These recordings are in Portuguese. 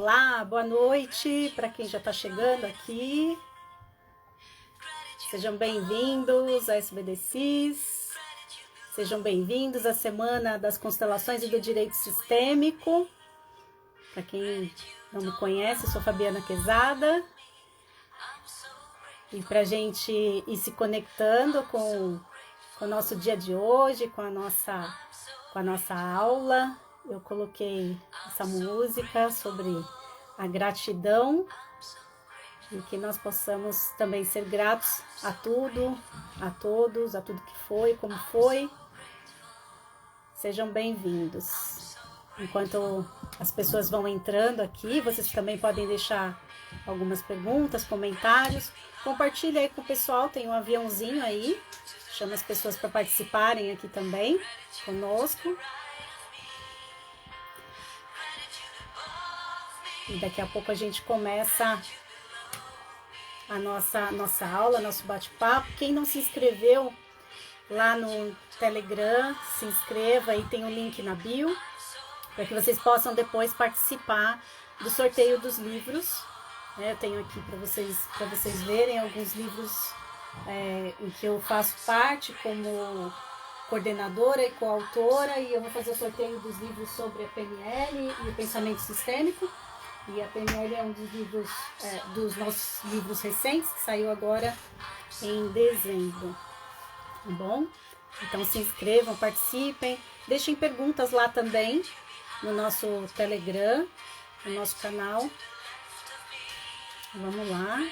Olá, boa noite para quem já está chegando aqui. Sejam bem-vindos a SBDCs. Sejam bem-vindos à Semana das Constelações e do Direito Sistêmico. Para quem não me conhece, eu sou Fabiana Quezada. E para a gente ir se conectando com o nosso dia de hoje, com a nossa aula, eu coloquei essa música sobre a gratidão e que nós possamos também ser gratos a tudo, a todos, a tudo que foi, como foi. Sejam bem-vindos. Enquanto as pessoas vão entrando aqui, vocês também podem deixar algumas perguntas, comentários. Compartilha aí com o pessoal, tem um aviãozinho aí. Chama as pessoas para participarem aqui também conosco. E daqui a pouco a gente começa a nossa aula, nosso bate-papo. Quem não se inscreveu lá no Telegram, se inscreva, aí tem o link na bio, para que vocês possam depois participar do sorteio dos livros. Eu tenho aqui para vocês verem alguns livros em que eu faço parte como coordenadora e coautora, e eu vou fazer o sorteio dos livros sobre a PNL e o pensamento sistêmico. E a PNL é um dos livros, dos nossos livros recentes, que saiu agora em dezembro. Tá bom? Então se inscrevam, participem, deixem perguntas lá também no nosso Telegram, no nosso canal. Vamos lá.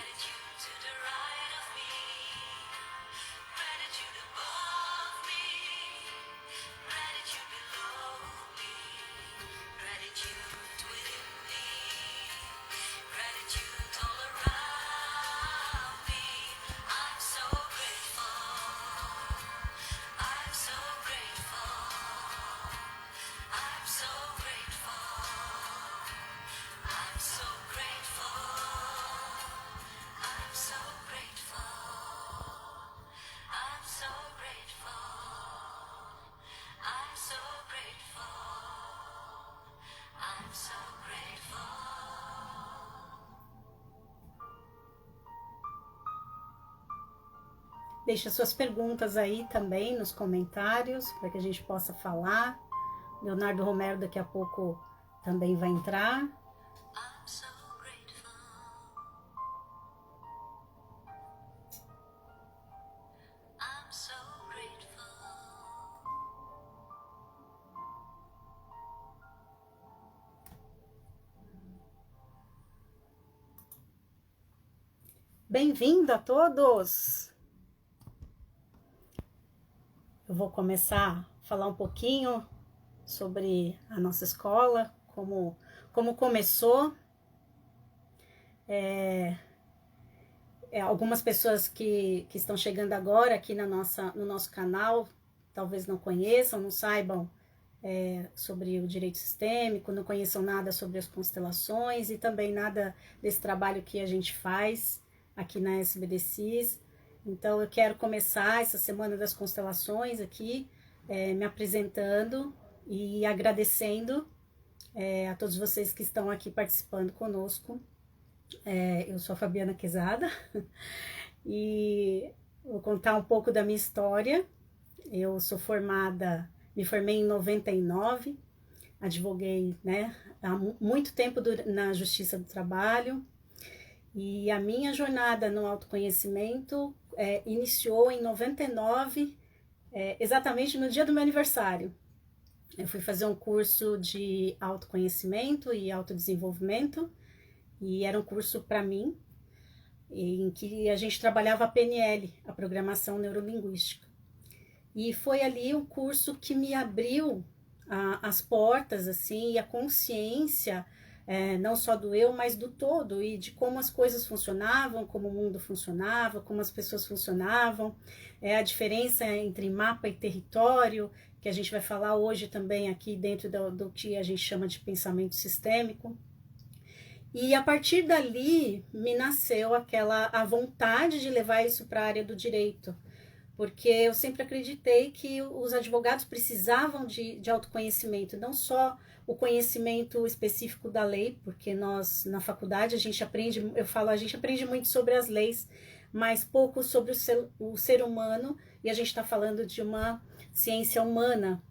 Deixa suas perguntas aí também nos comentários, para que a gente possa falar. Leonardo Romero daqui a pouco também vai entrar. Bem-vindo a todos! Eu vou começar a falar um pouquinho sobre a nossa escola, como começou. Algumas pessoas que estão chegando agora aqui no nosso canal, talvez não conheçam, não saibam sobre o direito sistêmico, não conheçam nada sobre as constelações e também nada desse trabalho que a gente faz aqui na SBDCs. Então eu quero começar essa Semana das Constelações aqui, me apresentando e agradecendo a todos vocês que estão aqui participando conosco. Eu sou a Fabiana Quezada e vou contar um pouco da minha história. Eu sou me formei em 99, advoguei, há muito tempo na Justiça do Trabalho, e a minha jornada no autoconhecimento iniciou em 99, exatamente no dia do meu aniversário. Eu fui fazer um curso de autoconhecimento e autodesenvolvimento, e era um curso para mim, em que a gente trabalhava a PNL, a Programação Neurolinguística. E foi ali o curso que me abriu as portas, assim, e a consciência, não só do eu, mas do todo, e de como as coisas funcionavam, como o mundo funcionava, como as pessoas funcionavam, a diferença entre mapa e território, que a gente vai falar hoje também aqui dentro do que a gente chama de pensamento sistêmico. E a partir dali me nasceu a vontade de levar isso para a área do direito, porque eu sempre acreditei que os advogados precisavam de autoconhecimento, não só o conhecimento específico da lei, porque nós, na faculdade, a gente aprende, eu falo, a gente aprende muito sobre as leis, mas pouco sobre o ser humano, e a gente está falando de uma ciência humana.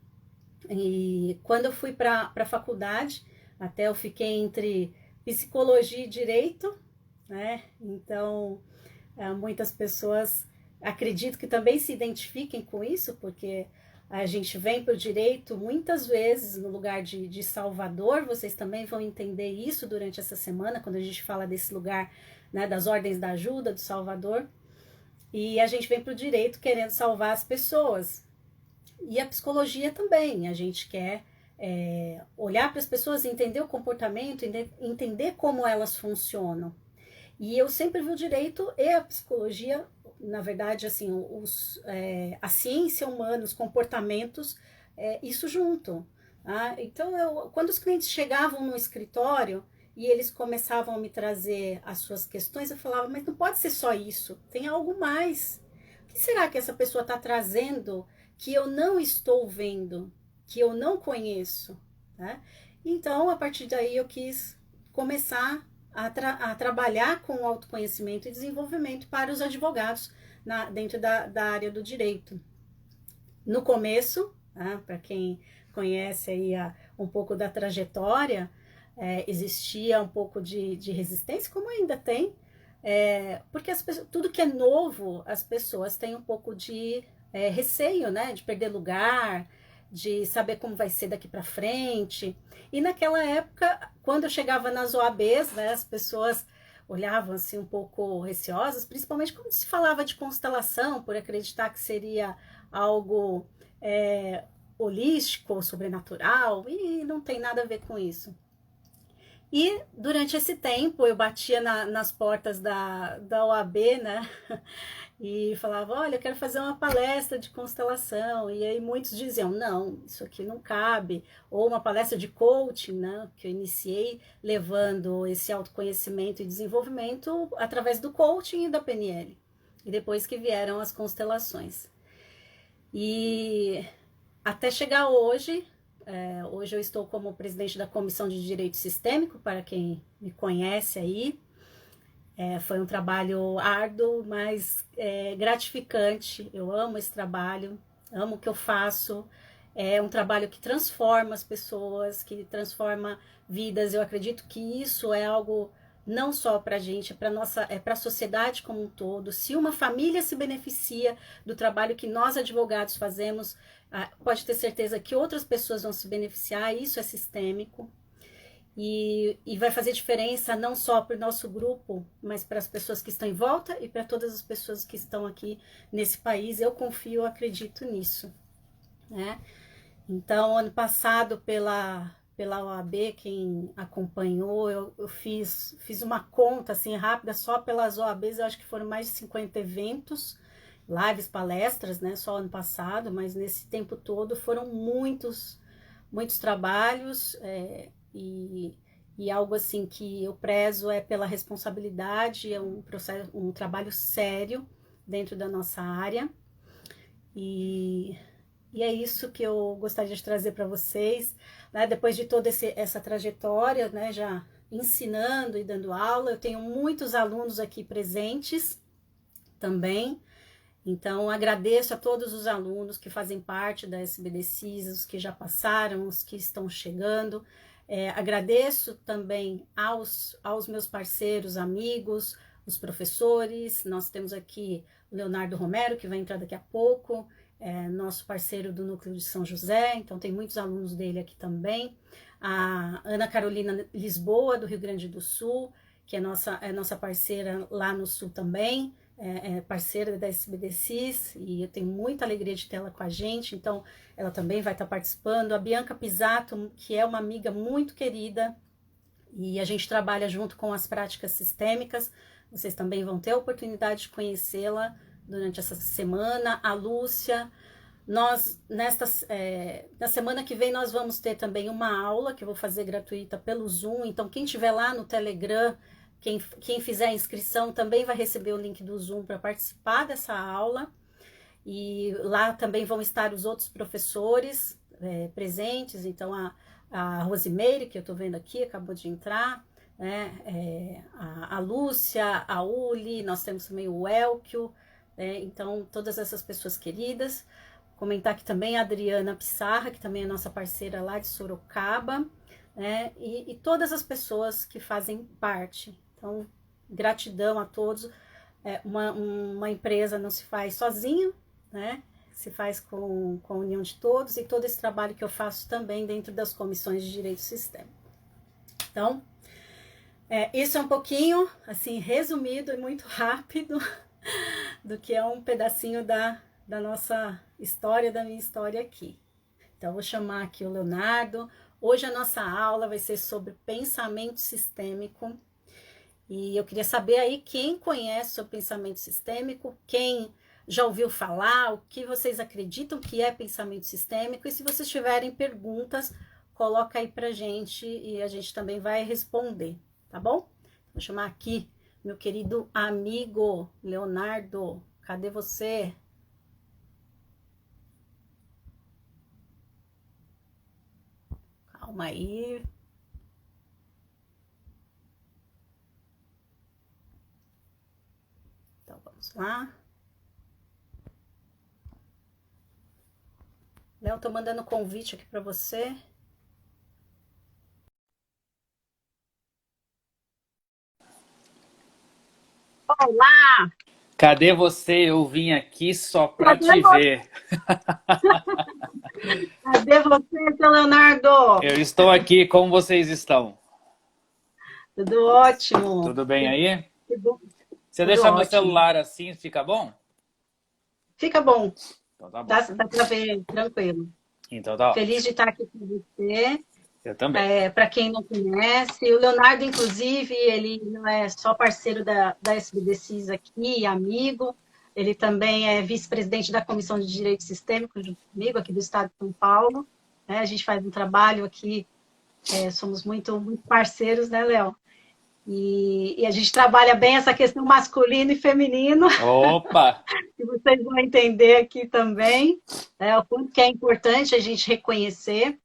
E quando eu fui para a faculdade, até eu fiquei entre psicologia e direito, né? Então, muitas pessoas acredito que também se identifiquem com isso, porque a gente vem para o direito muitas vezes no lugar de Salvador, vocês também vão entender isso durante essa semana, quando a gente fala desse lugar, né, das ordens da ajuda, do Salvador, e a gente vem para o direito querendo salvar as pessoas. E a psicologia também, a gente quer olhar para as pessoas, entender o comportamento, entender como elas funcionam. E eu sempre vi o direito e a psicologia, na verdade, assim, a ciência humana, os comportamentos, isso junto. Tá? Então, quando os clientes chegavam no escritório e eles começavam a me trazer as suas questões, eu falava, mas não pode ser só isso, tem algo mais. O que será que essa pessoa está trazendo que eu não estou vendo, que eu não conheço? Né? Então, a partir daí, eu quis começar a trabalhar com o autoconhecimento e desenvolvimento para os advogados dentro da área do direito. No começo, para quem conhece aí um pouco da trajetória, existia um pouco de resistência, como ainda tem, porque tudo que é novo, as pessoas têm um pouco de receio, né, de perder lugar, de saber como vai ser daqui para frente. E naquela época, quando eu chegava nas OABs, né, as pessoas olhavam assim um pouco receosas, principalmente quando se falava de constelação, por acreditar que seria algo holístico, sobrenatural, e não tem nada a ver com isso. E durante esse tempo eu batia nas portas da OAB, né? E falava, olha, eu quero fazer uma palestra de constelação. E aí muitos diziam, não, isso aqui não cabe. Ou uma palestra de coaching, né? Que eu iniciei levando esse autoconhecimento e desenvolvimento através do coaching e da PNL. E depois que vieram as constelações. E até chegar hoje, hoje eu estou como presidente da Comissão de Direito Sistêmico, para quem me conhece aí. Foi um trabalho árduo, mas gratificante. Eu amo esse trabalho, amo o que eu faço. É um trabalho que transforma as pessoas, que transforma vidas. Eu acredito que isso é algo não só para a gente, é para a sociedade como um todo. Se uma família se beneficia do trabalho que nós advogados fazemos, pode ter certeza que outras pessoas vão se beneficiar. Isso é sistêmico. E vai fazer diferença não só para o nosso grupo, mas para as pessoas que estão em volta e para todas as pessoas que estão aqui nesse país. Eu confio, eu acredito nisso, né? Então, ano passado, pela OAB, quem acompanhou, eu fiz uma conta assim rápida, só pelas OABs, eu acho que foram mais de 50 eventos, lives, palestras, né? Só ano passado, mas nesse tempo todo foram muitos trabalhos, e algo assim que eu prezo pela responsabilidade, é um trabalho sério dentro da nossa área, e é isso que eu gostaria de trazer para vocês, né? Depois de toda essa trajetória, né, já ensinando e dando aula, eu tenho muitos alunos aqui presentes também. Então, agradeço a todos os alunos que fazem parte da SBDCIS, os que já passaram, os que estão chegando. Agradeço também aos meus parceiros, amigos, os professores. Nós temos aqui o Leonardo Romero, que vai entrar daqui a pouco, nosso parceiro do Núcleo de São José, então tem muitos alunos dele aqui também. A Ana Carolina Lisboa, do Rio Grande do Sul, que é nossa parceira lá no Sul também, parceira da SBDCIS, e eu tenho muita alegria de tê-la com a gente, então ela também vai estar participando. A Bianca Pisato, que é uma amiga muito querida, e a gente trabalha junto com as práticas sistêmicas, vocês também vão ter a oportunidade de conhecê-la durante essa semana. A Lúcia, na semana que vem nós vamos ter também uma aula que eu vou fazer gratuita pelo Zoom, então quem estiver lá no Telegram, quem fizer a inscrição também vai receber o link do Zoom para participar dessa aula. e lá também vão estar os outros professores presentes, então a Rosimeire, que eu estou vendo aqui, acabou de entrar, né? A Lúcia, a Uli, nós temos também o Elkio, né? Então todas essas pessoas queridas. Comentar aqui também a Adriana Pissarra, que também é nossa parceira lá de Sorocaba, né? E todas as pessoas que fazem parte. Então, gratidão a todos. Uma empresa não se faz sozinho, né? Se faz com a união de todos, e todo esse trabalho que eu faço também dentro das comissões de direito sistêmico. Então, isso é um pouquinho, assim, resumido e muito rápido do que é um pedacinho da nossa história, da minha história aqui. Então, vou chamar aqui o Leonardo. Hoje a nossa aula vai ser sobre pensamento sistêmico. E eu queria saber aí quem conhece sobre pensamento sistêmico, quem já ouviu falar, o que vocês acreditam que é pensamento sistêmico. E se vocês tiverem perguntas, coloca aí pra gente e a gente também vai responder, tá bom? Vou chamar aqui meu querido amigo Leonardo. Cadê você? Calma aí. Então vamos lá. Léo, tô mandando convite aqui para você. Olá! Cadê você? Eu vim aqui só para Cadê te você? ver. Cadê você, seu Leonardo? Eu estou aqui, como vocês estão? Tudo ótimo. Tudo bem aí? Tudo, Você tudo deixa meu ótimo. celular assim, fica bom? Fica bom. Então tá bom. Dá para ver tranquilo. Então tá Feliz ótimo. de estar aqui com você. Eu também. Para quem não conhece, o Leonardo, inclusive, ele não é só parceiro da SBDCIS aqui, amigo, ele também é vice-presidente da Comissão de Direito Sistêmico, junto comigo, aqui do Estado de São Paulo. A gente faz um trabalho aqui, somos muito, muito parceiros, né, Léo? E a gente trabalha bem essa questão masculino e feminino, Opa! que vocês vão entender aqui também, o quanto que é importante a gente reconhecer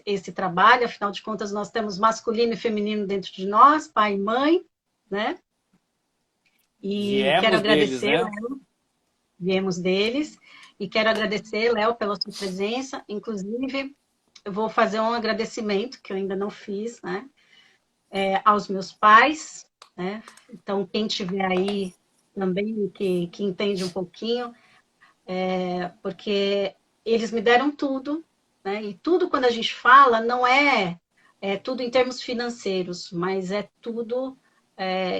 esse trabalho. Afinal de contas, nós temos masculino e feminino dentro de nós, pai e mãe, né? E quero Viemos deles, agradecer, né? Léo, viemos deles, e quero agradecer, Léo, pela sua presença. Inclusive, eu vou fazer um agradecimento, que eu ainda não fiz, né? Aos meus pais, né? Então, quem tiver aí também, que entende um pouquinho, porque eles me deram tudo, né? E tudo, quando a gente fala, não é tudo em termos financeiros, mas é tudo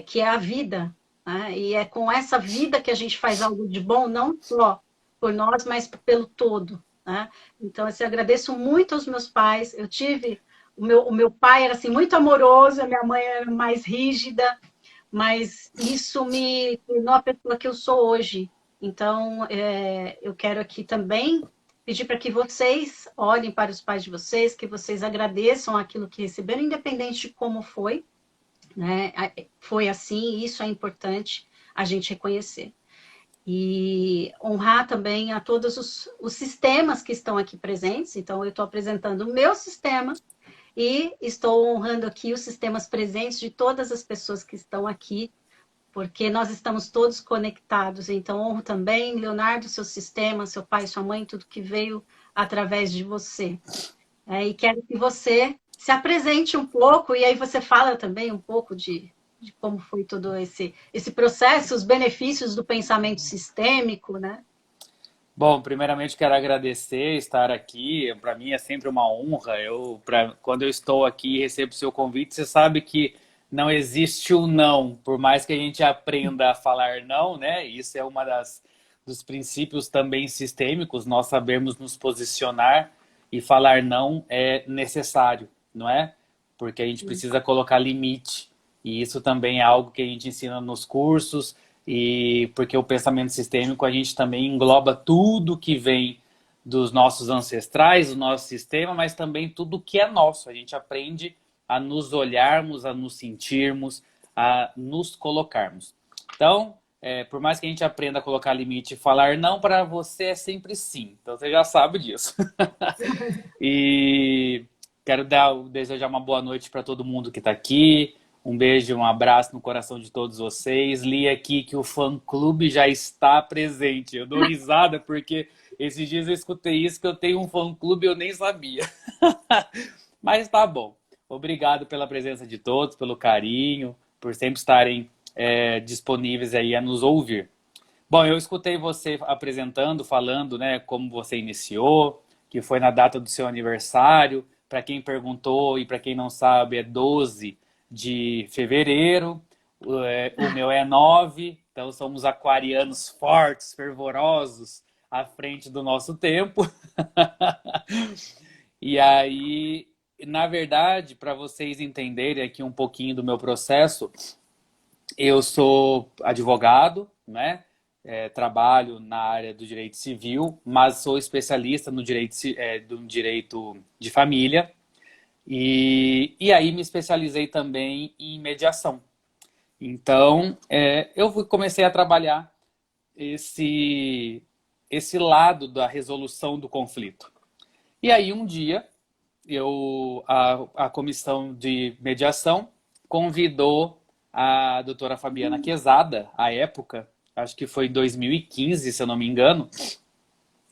que é a vida, né? E é com essa vida que a gente faz algo de bom, não só por nós, mas pelo todo, né? Então, assim, eu agradeço muito aos meus pais. Eu tive o meu pai era assim muito amoroso, a minha mãe era mais rígida, mas isso me tornou a pessoa que eu sou hoje. Então, eu quero aqui também pedir para que vocês olhem para os pais de vocês, que vocês agradeçam aquilo que receberam, independente de como foi, né? Foi assim, e isso é importante a gente reconhecer. E honrar também a todos os sistemas que estão aqui presentes. Então, eu estou apresentando o meu sistema e estou honrando aqui os sistemas presentes de todas as pessoas que estão aqui, porque nós estamos todos conectados. Então, honro também, Leonardo, seu sistema, seu pai, sua mãe, tudo que veio através de você. E quero que você se apresente um pouco, e aí você fala também um pouco de como foi todo esse processo, os benefícios do pensamento sistêmico, né? Bom, primeiramente quero agradecer estar aqui. Para mim é sempre uma honra. Quando eu estou aqui e recebo seu convite, você sabe que não existe o não, por mais que a gente aprenda a falar não, né? Isso é dos princípios também sistêmicos. Nós sabemos nos posicionar e falar não é necessário, não é? Porque a gente precisa colocar limite. E isso também é algo que a gente ensina nos cursos, e porque o pensamento sistêmico a gente também engloba tudo que vem dos nossos ancestrais, do nosso sistema, mas também tudo que é nosso. A gente aprende a nos olharmos, a nos sentirmos, a nos colocarmos. Então, por mais que a gente aprenda a colocar limite e falar não, para você é sempre sim. Então você já sabe disso. E quero desejar uma boa noite para todo mundo que está aqui. Um beijo, um abraço no coração de todos vocês. Li aqui que o fã-clube já está presente. Eu dou risada porque esses dias eu escutei isso, que eu tenho um fã-clube e eu nem sabia. Mas tá bom. Obrigado pela presença de todos, pelo carinho, por sempre estarem disponíveis aí a nos ouvir. Bom, eu escutei você apresentando, falando, né, como você iniciou, que foi na data do seu aniversário. Para quem perguntou e para quem não sabe, é 12 de fevereiro. O meu é 9, então somos aquarianos fortes, fervorosos, à frente do nosso tempo. E aí, na verdade, para vocês entenderem aqui um pouquinho do meu processo, eu sou advogado, né? Trabalho na área do direito civil, mas sou especialista no do direito de família. E aí me especializei também em mediação. Então, comecei a trabalhar esse lado da resolução do conflito. E aí um dia, a comissão de mediação convidou a doutora Fabiana Quezada, à época, acho que foi em 2015, se eu não me engano,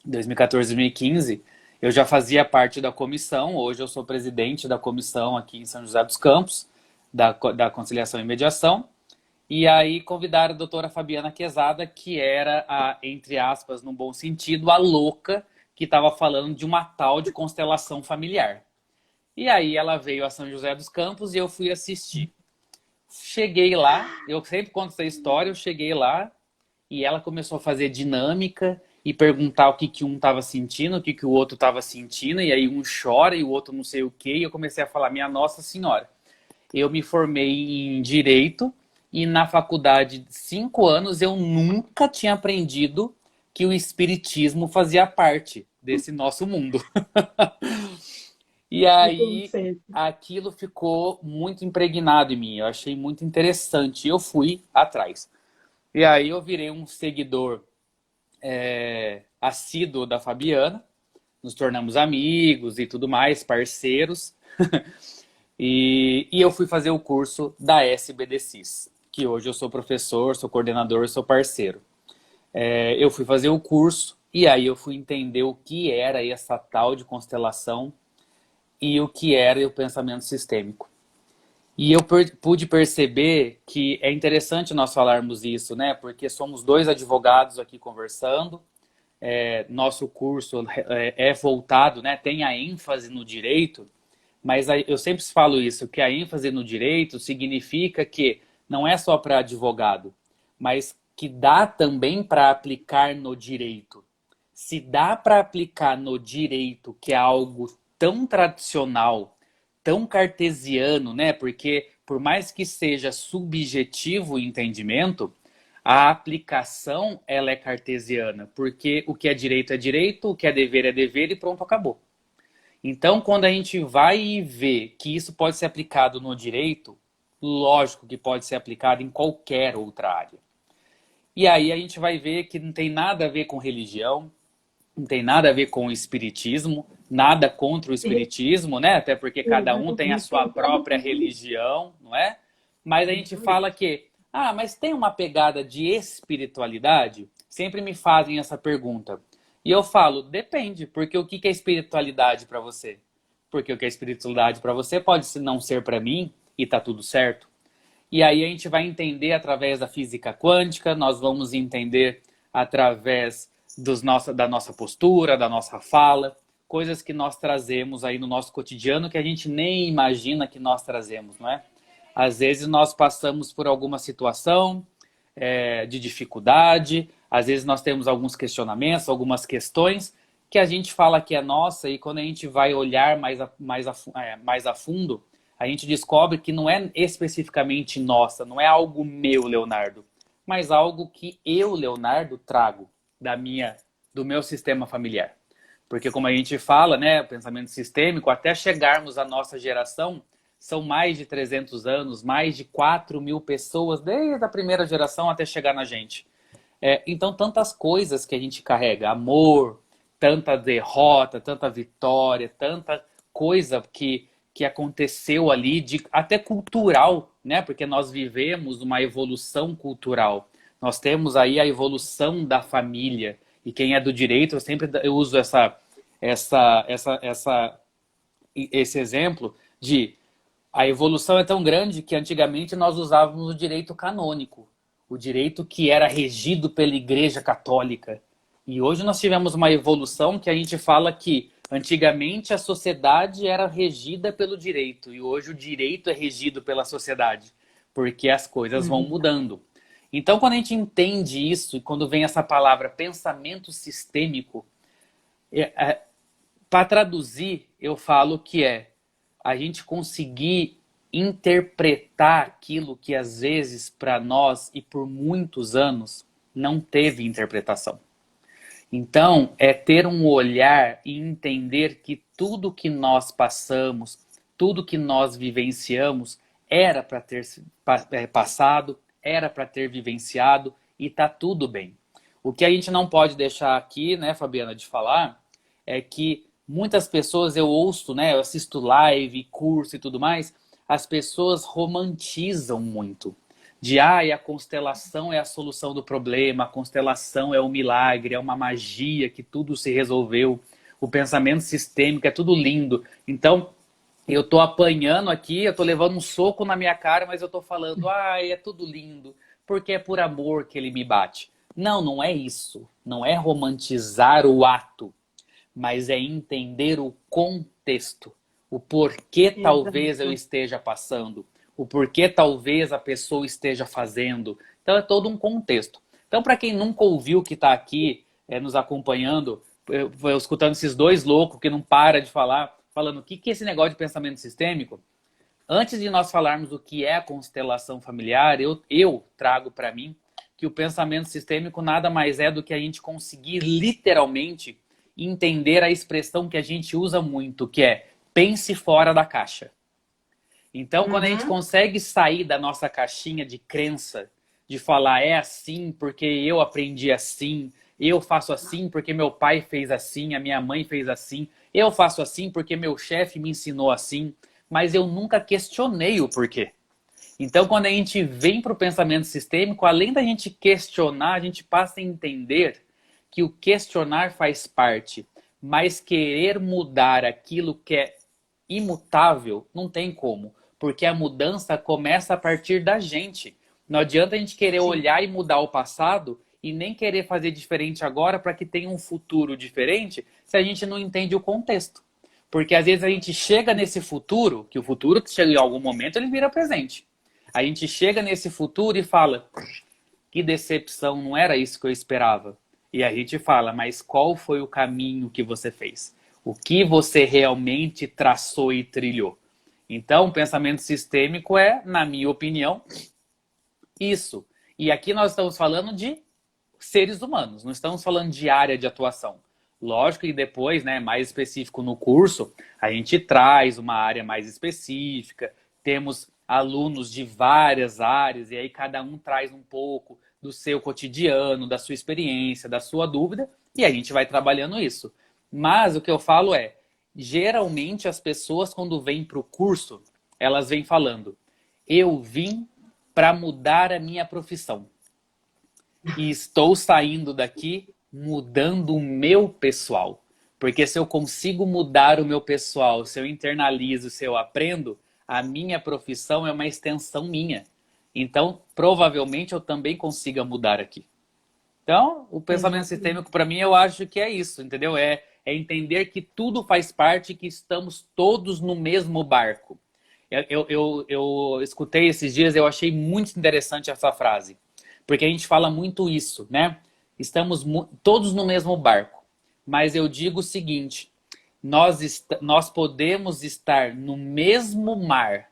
2014, 2015, eu já fazia parte da comissão, hoje eu sou presidente da comissão aqui em São José dos Campos, da Conciliação e Mediação, e aí convidaram a doutora Fabiana Quezada, que era entre aspas, no bom sentido, a louca que estava falando de uma tal de constelação familiar. E aí ela veio a São José dos Campos e eu fui assistir. Cheguei lá, eu sempre conto essa história, eu cheguei lá e ela começou a fazer dinâmica e perguntar o que um estava sentindo, o que o outro estava sentindo, e aí um chora e o outro não sei o quê, e eu comecei a falar, minha Nossa Senhora, eu me formei em Direito e na faculdade de 5 anos eu nunca tinha aprendido que o espiritismo fazia parte desse nosso mundo. E aí aquilo ficou muito impregnado em mim, eu achei muito interessante, eu fui atrás. E aí eu virei um seguidor assíduo da Fabiana, nos tornamos amigos e tudo mais, parceiros. E eu fui fazer o curso da SBDCIS, que hoje eu sou professor, sou coordenador, sou parceiro. Eu fui fazer o curso e aí eu fui entender o que era essa tal de constelação e o que era o pensamento sistêmico. E eu pude perceber que é interessante nós falarmos isso, né? Porque somos 2 advogados aqui conversando, nosso curso é voltado, né? Tem a ênfase no direito, mas eu sempre falo isso, que a ênfase no direito significa que não é só para advogado, mas que dá também para aplicar no direito. Se dá para aplicar no direito, que é algo tão tradicional, tão cartesiano, né? Porque por mais que seja subjetivo o entendimento, a aplicação ela é cartesiana, porque o que é direito, o que é dever e pronto, acabou. Então, quando a gente vai e vê que isso pode ser aplicado no direito, lógico que pode ser aplicado em qualquer outra área. E aí a gente vai ver que não tem nada a ver com religião, não tem nada a ver com o espiritismo, nada contra o espiritismo, né? Até porque cada um tem a sua própria religião, não é? Mas a gente fala que, mas tem uma pegada de espiritualidade? Sempre me fazem essa pergunta. E eu falo, depende, porque o que é espiritualidade para você? Porque o que é espiritualidade para você pode não ser para mim e tá tudo certo. E aí a gente vai entender através da física quântica, nós vamos entender através da nossa postura, da nossa fala, coisas que nós trazemos aí no nosso cotidiano que a gente nem imagina que nós trazemos, não é? Às vezes nós passamos por alguma situação de dificuldade, às vezes nós temos alguns questionamentos, algumas questões que a gente fala que é nossa e quando a gente vai olhar mais a fundo, a gente descobre que não é especificamente nossa, não é algo meu, Leonardo, mas algo que eu, Leonardo, trago do meu sistema familiar. Porque como a gente fala, né, pensamento sistêmico, até chegarmos à nossa geração, são mais de 300 anos, mais de 4.000 pessoas, desde a primeira geração até chegar na gente. Então, tantas coisas que a gente carrega, amor, tanta derrota, tanta vitória, tanta coisa que aconteceu ali, até cultural, né? Porque nós vivemos uma evolução cultural. Nós temos aí a evolução da família. E quem é do direito, eu uso esse exemplo de a evolução é tão grande que antigamente nós usávamos o direito canônico, o direito que era regido pela Igreja Católica. E hoje nós tivemos uma evolução que a gente fala que antigamente a sociedade era regida pelo direito e hoje o direito é regido pela sociedade, porque as coisas vão mudando. Então, quando a gente entende isso, e quando vem essa palavra pensamento sistêmico, para traduzir, eu falo que a gente conseguir interpretar aquilo que às vezes para nós e por muitos anos não teve interpretação. Então, é ter um olhar e entender que tudo que nós passamos, tudo que nós vivenciamos, era para ter passado, era para ter vivenciado e tá tudo bem. O que a gente não pode deixar aqui, né, Fabiana, de falar, é que muitas pessoas eu ouço, né, eu assisto live, curso e tudo mais, as pessoas romantizam muito. A constelação é a solução do problema, a constelação é o milagre, é uma magia que tudo se resolveu, o pensamento sistêmico é tudo lindo. Então, eu tô apanhando aqui, eu tô levando um soco na minha cara, mas eu tô falando, é tudo lindo, porque é por amor que ele me bate. Não, não é isso. Não é romantizar o ato, mas é entender o contexto, o porquê talvez eu esteja passando, o porquê talvez a pessoa esteja fazendo. Então é todo um contexto. Então, para quem nunca ouviu que está aqui nos acompanhando, eu escutando esses dois loucos que não para de falar, falando o que é esse negócio de pensamento sistêmico, antes de nós falarmos o que é a constelação familiar, eu trago para mim que o pensamento sistêmico nada mais é do que a gente conseguir literalmente entender a expressão que a gente usa muito, que é pense fora da caixa. Então, quando a gente consegue sair da nossa caixinha de crença, de falar é assim porque eu aprendi assim, eu faço assim porque meu pai fez assim, a minha mãe fez assim, eu faço assim porque meu chefe me ensinou assim, mas eu nunca questionei o porquê. Então, quando a gente vem para o pensamento sistêmico, além da gente questionar, a gente passa a entender que o questionar faz parte, mas querer mudar aquilo que é imutável não tem como. Porque a mudança começa a partir da gente. Não adianta a gente querer olhar e mudar o passado e nem querer fazer diferente agora para que tenha um futuro diferente se a gente não entende o contexto. Porque às vezes a gente chega nesse futuro, que o futuro chega em algum momento, ele vira presente. A gente chega nesse futuro e fala, que decepção, não era isso que eu esperava. E a gente fala, mas qual foi o caminho que você fez? O que você realmente traçou e trilhou? Então, o pensamento sistêmico na minha opinião, isso. E aqui nós estamos falando de seres humanos, não estamos falando de área de atuação. Lógico que depois, né, mais específico no curso, a gente traz uma área mais específica, temos alunos de várias áreas, e aí cada um traz um pouco do seu cotidiano, da sua experiência, da sua dúvida, e a gente vai trabalhando isso. Mas o que eu falo geralmente as pessoas quando vêm para o curso, elas vêm falando, eu vim para mudar a minha profissão. E estou saindo daqui mudando o meu pessoal. Porque se eu consigo mudar o meu pessoal, se eu internalizo, se eu aprendo, a minha profissão é uma extensão minha. Então, provavelmente eu também consiga mudar aqui. Então, o pensamento sistêmico, para mim, eu acho que é isso, entendeu? É entender que tudo faz parte e que estamos todos no mesmo barco. Eu escutei esses dias, eu achei muito interessante essa frase. Porque a gente fala muito isso, né? Estamos todos no mesmo barco. Mas eu digo o seguinte, nós podemos estar no mesmo mar,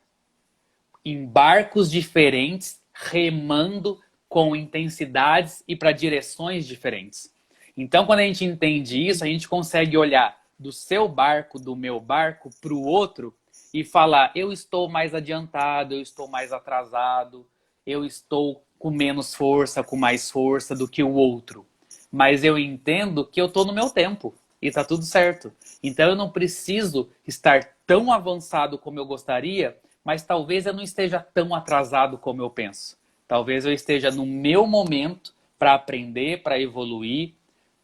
em barcos diferentes, remando com intensidades e para direções diferentes. Então, quando a gente entende isso, a gente consegue olhar do seu barco, do meu barco, para o outro e falar, eu estou mais adiantado, eu estou mais atrasado, eu estou com menos força, com mais força do que o outro. Mas eu entendo que eu estou no meu tempo e está tudo certo. Então eu não preciso estar tão avançado como eu gostaria, mas talvez eu não esteja tão atrasado como eu penso. Talvez eu esteja no meu momento para aprender, para evoluir,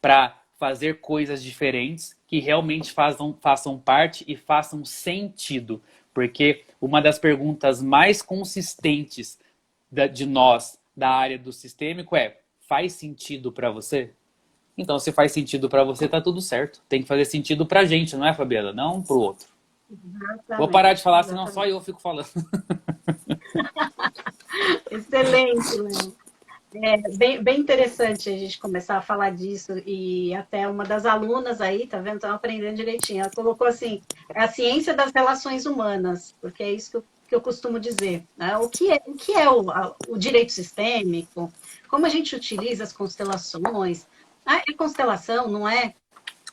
para fazer coisas diferentes que realmente façam parte e façam sentido. Porque uma das perguntas mais consistentes de nós, da área do sistêmico, é: faz sentido para você? Então, se faz sentido para você, tá tudo certo. Tem que fazer sentido pra gente, não é, Fabiana? Não pro outro. Vou parar de Exatamente, falar, senão só exatamente. eu fico falando. Excelente, Léo. É bem interessante a gente começar a falar disso, e até uma das alunas aí, tá vendo? Estão aprendendo direitinho. Ela colocou assim, é a ciência das relações humanas, porque é isso que eu costumo dizer, né? O que é o direito sistêmico, como a gente utiliza as constelações. Ah, é constelação, não é?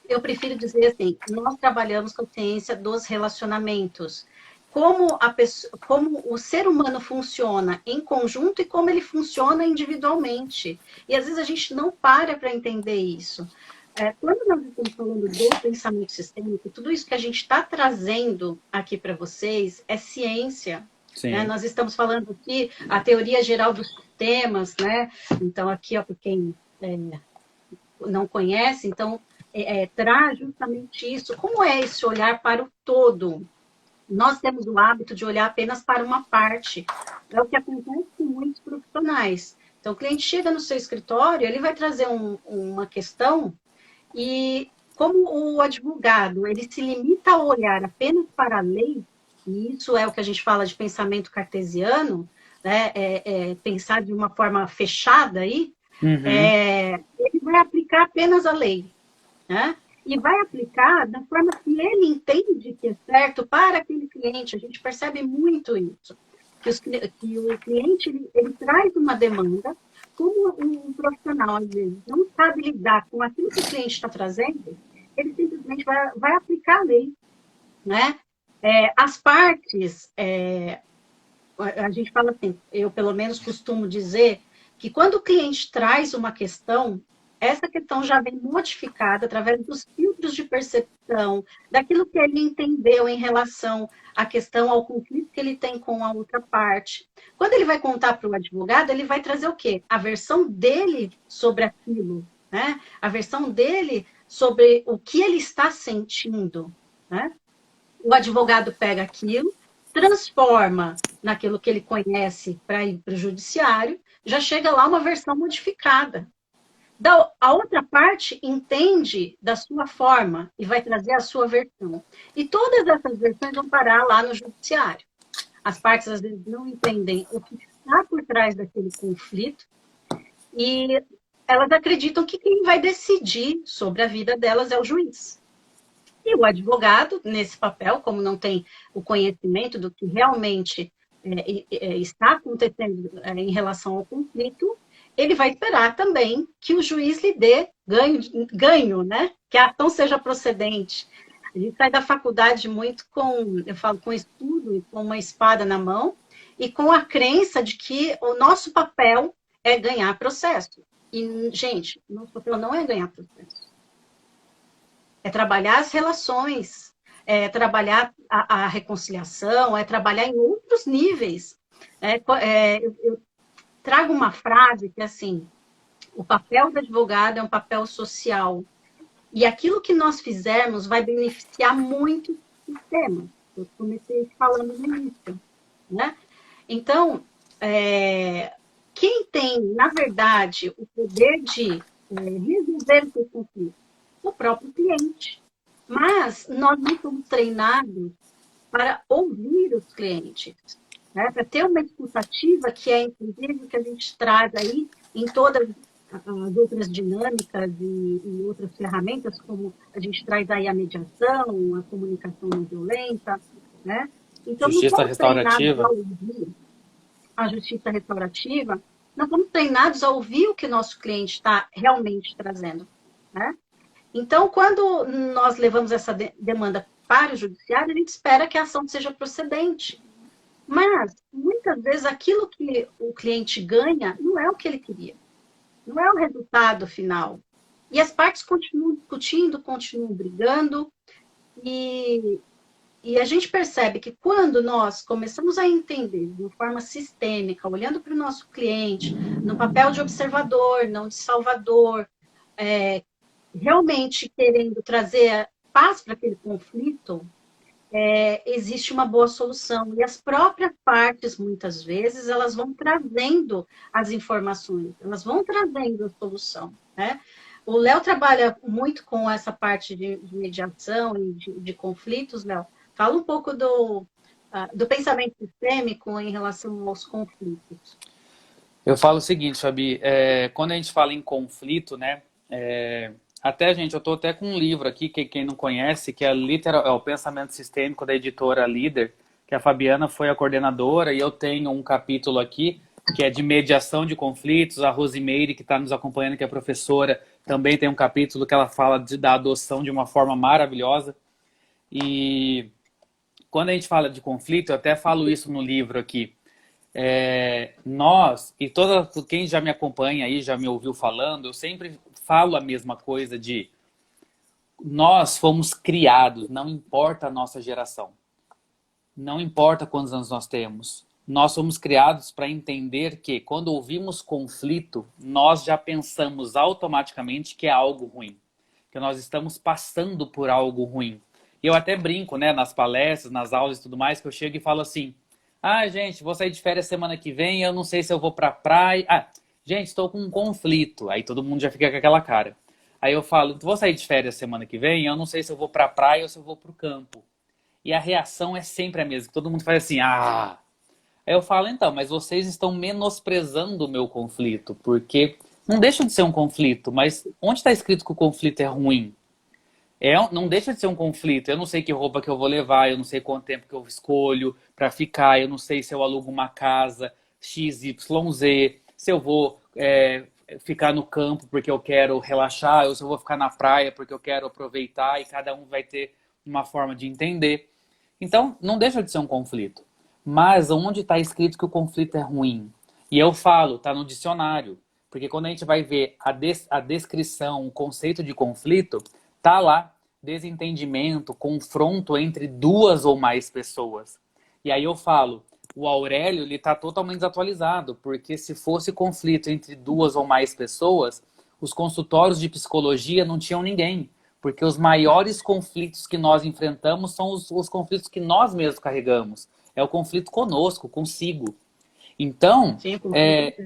Eu prefiro dizer assim, nós trabalhamos com a ciência dos relacionamentos. Como o ser humano funciona em conjunto e como ele funciona individualmente. E às vezes a gente não para entender isso. Quando nós estamos falando do pensamento sistêmico, tudo isso que a gente está trazendo aqui para vocês é ciência. Né? Sim. Nós estamos falando aqui a teoria geral dos sistemas, né? Então, aqui, ó, para quem não conhece, então traz justamente isso. Como é esse olhar para o todo? Nós temos o hábito de olhar apenas para uma parte. É o que acontece com muitos profissionais. Então, o cliente chega no seu escritório, ele vai trazer uma questão e, como o advogado, ele se limita a olhar apenas para a lei, e isso é o que a gente fala de pensamento cartesiano, né? Pensar de uma forma fechada aí, Uhum. ele vai aplicar apenas a lei, né? E vai aplicar da forma que ele entende que é certo para aquele cliente. A gente percebe muito isso, que o cliente ele traz uma demanda, como um profissional, às vezes, não sabe lidar com aquilo que o cliente está trazendo, ele simplesmente vai aplicar a lei, né? As partes, a gente fala assim, eu pelo menos costumo dizer que quando o cliente traz uma questão, essa questão já vem modificada através dos filtros de percepção, daquilo que ele entendeu em relação à questão, ao conflito que ele tem com a outra parte. Quando ele vai contar para o advogado, ele vai trazer o quê? A versão dele sobre aquilo, né? A versão dele sobre o que ele está sentindo, né? O advogado pega aquilo, transforma naquilo que ele conhece para ir para o judiciário, já chega lá uma versão modificada. A outra parte entende da sua forma e vai trazer a sua versão. E todas essas versões vão parar lá no judiciário. As partes, às vezes, não entendem o que está por trás daquele conflito e elas acreditam que quem vai decidir sobre a vida delas é o juiz. E o advogado, nesse papel, como não tem o conhecimento do que realmente está acontecendo em relação ao conflito, ele vai esperar também que o juiz lhe dê ganho, né? Que a ação seja procedente. A gente sai da faculdade muito eu falo, com estudo e com uma espada na mão, e com a crença de que o nosso papel é ganhar processo. E, gente, nosso papel não é ganhar processo. É trabalhar as relações, é trabalhar a reconciliação, é trabalhar em outros níveis. Eu trago uma frase que, assim, o papel do advogado é um papel social. E aquilo que nós fizermos vai beneficiar muito o sistema. Eu comecei falando no início, né? Então, quem tem, na verdade, o poder de resolver o seu conflito? O próprio cliente. Mas nós não somos treinados para ouvir os clientes, né? Para ter uma escutativa que é, inclusive, o que a gente traz aí em todas as outras dinâmicas e outras ferramentas, como a gente traz aí a mediação, a comunicação não violenta, né? Então, não Justiça somos treinados a restaurativa. ouvir a justiça restaurativa, não somos treinados a ouvir o que o nosso cliente está realmente trazendo, né? Então, quando nós levamos essa demanda para o judiciário, a gente espera que a ação seja procedente. Mas, muitas vezes, aquilo que o cliente ganha não é o que ele queria. Não é o resultado final. E as partes continuam discutindo, continuam brigando, e, e a gente percebe que quando nós começamos a entender de uma forma sistêmica, olhando para o nosso cliente, no papel de observador, não de salvador, realmente querendo trazer paz para aquele conflito, existe uma boa solução. E as próprias partes, muitas vezes, elas vão trazendo as informações, elas vão trazendo a solução, né? O Léo trabalha muito com essa parte de mediação e de conflitos, Léo. Fala um pouco do pensamento sistêmico em relação aos conflitos. Eu falo o seguinte, Fabi, quando a gente fala em conflito, né? Até, gente, eu estou até com um livro aqui, que quem não conhece, que é o Pensamento Sistêmico da editora Líder, que a Fabiana foi a coordenadora, e eu tenho um capítulo aqui, que é de mediação de conflitos. A Rosimeire, que está nos acompanhando, que é professora, também tem um capítulo que ela fala da adoção de uma forma maravilhosa. E quando a gente fala de conflito, eu até falo isso no livro aqui, nós, e quem já me acompanha aí, já me ouviu falando, eu sempre falo a mesma coisa de nós fomos criados, não importa a nossa geração, não importa quantos anos nós temos, nós fomos criados para entender que quando ouvimos conflito, nós já pensamos automaticamente que é algo ruim, que nós estamos passando por algo ruim. E eu até brinco, né, nas palestras, nas aulas e tudo mais, que eu chego e falo assim: ah, gente, vou sair de férias semana que vem, eu não sei se eu vou pra praia. Ah, gente, estou com um conflito. Aí todo mundo já fica com aquela cara. Aí eu falo: vou sair de férias semana que vem, eu não sei se eu vou pra praia ou se eu vou pro campo. E a reação é sempre a mesma, que todo mundo faz assim: ah. Aí eu falo: então, mas vocês estão menosprezando o meu conflito, porque não deixa de ser um conflito, mas onde está escrito que o conflito é ruim? Não deixa de ser um conflito. Eu não sei que roupa que eu vou levar, eu não sei quanto tempo que eu escolho para ficar, eu não sei se eu alugo uma casa X, Y, Z, se eu vou ficar no campo porque eu quero relaxar, ou se eu vou ficar na praia porque eu quero aproveitar, e cada um vai ter uma forma de entender. Então, não deixa de ser um conflito. Mas onde está escrito que o conflito é ruim? E eu falo, está no dicionário. Porque quando a gente vai ver a descrição, o conceito de conflito, tá lá: desentendimento, confronto entre duas ou mais pessoas. E aí eu falo, o Aurélio, ele tá totalmente desatualizado, porque se fosse conflito entre duas ou mais pessoas, os consultórios de psicologia não tinham ninguém. Porque os maiores conflitos que nós enfrentamos são os conflitos que nós mesmos carregamos. É o conflito conosco, consigo. Então, Sim,